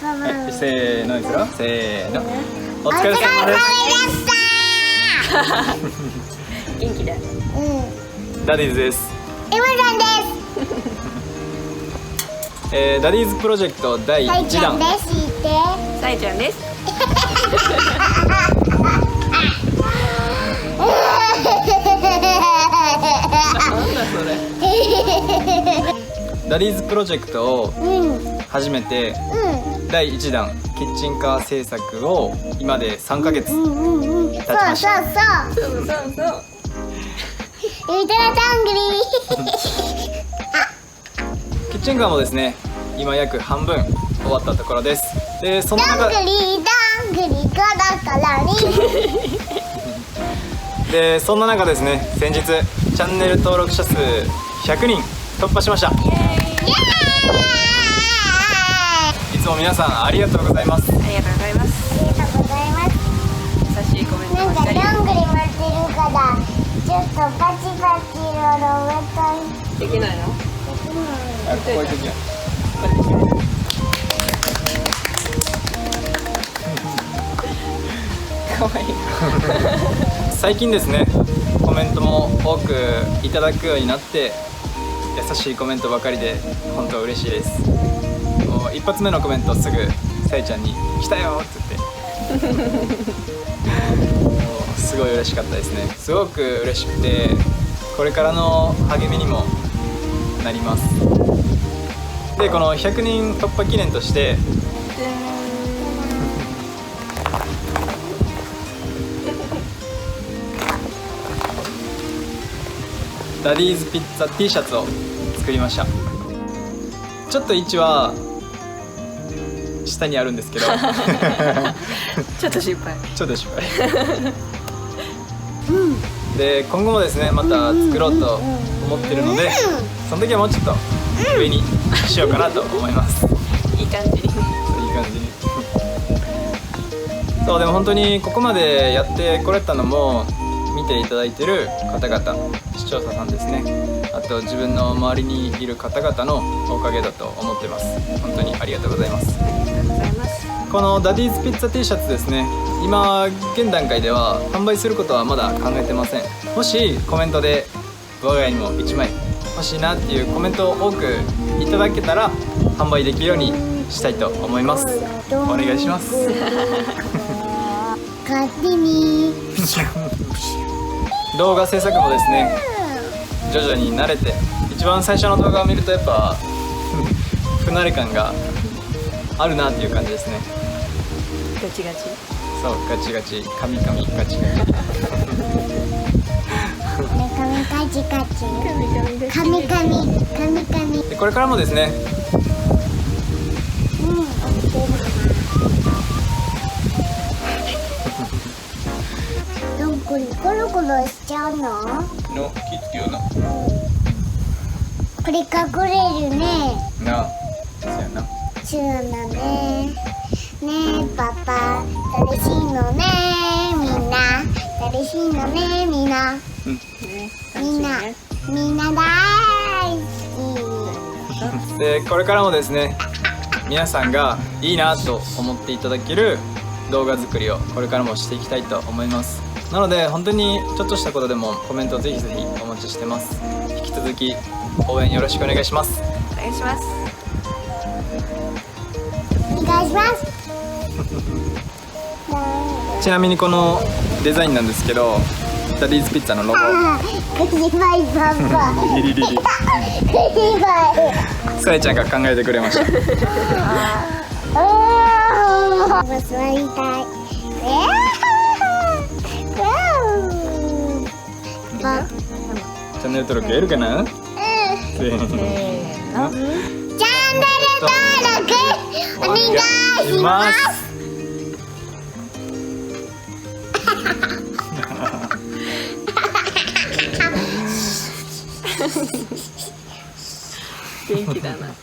はい、せーのですよ。せーの。お疲れ様です。元気だ。ダディーズです。エムさんです。ダディーズプロジェクト第1弾。さえちゃんです。なんだそれ。ダディーズプロジェクトを始めて、第1弾キッチンカー制作を今で3ヶ月経ちました。そう。ウルトラタングリキッチンカーもですね、今約半分終わったところです。で、その中ダングリガラガラリで、そんな中ですね、先日チャンネル登録者数100人突破しました。いつも皆さんありがとうございます。ありがとうございます。優しいコメントなんかばっかり。どんぐり巻いてるからちょっとパチパチの上たい。できないの？こういう時は可愛い。最近ですね、コメントも多くいただくようになって、優しいコメントばかりで本当嬉しいです。もう一発目のコメントすぐさえちゃんに「来たよ!」って言ってもうすごい嬉しかったですね。すごく嬉しくて、これからの励みにもなります。で、この100人突破記念としてダディーズピッツァ T シャツを作りました。ちょっと位置は下にあるんですけどちょっと心配。ちょっと失敗で、今後もですね、また作ろうと思ってるので、その時はもうちょっと上にしようかなと思います。いい感じに。いい感じにそう、でも本当にここまでやってこれたのも見ていただいてる方々、視聴者さんですね、あと自分の周りにいる方々のおかげだと思ってます。本当にありがとうございます。ありがとうございます。このダディーズピッツァ T シャツですね、今現段階では販売することはまだ考えてません。もしコメントで我が家にも1枚欲しいなっていうコメントを多くいただけたら販売できるようにしたいと思います。お願いします勝手に動画制作もですね、徐々に慣れて、一番最初の動画を見るとやっぱ不慣れ感があるなっていう感じですね。ガチガチ。そう、ガチガチ、カミカミ、ガチガチカチカチカミカミで、これからもですね、どんぐりコロコロしちゃうの？の気付きよな。これ隠れるね。なあ、そうやな。そうだね。ねえパパ、楽しいのねみんな。楽しいのねみんな。みんな大好で、これからもですね、皆さんがいいなと思っていただける動画作りをこれからもしていきたいと思います。なので本当にちょっとしたことでもコメントぜひぜひお待ちしてます。引き続き応援よろしくお願いします。お願いします。き。お願いします。ちなみにこのデザインなんですけど、ダディーズピッツァのロゴ、口バイパパ。リリリリ口バイ。さえちゃんが考えてくれました。座りたい。チャンネル登録やるかな？せーの。チャンネル登録お願いします。元気だな。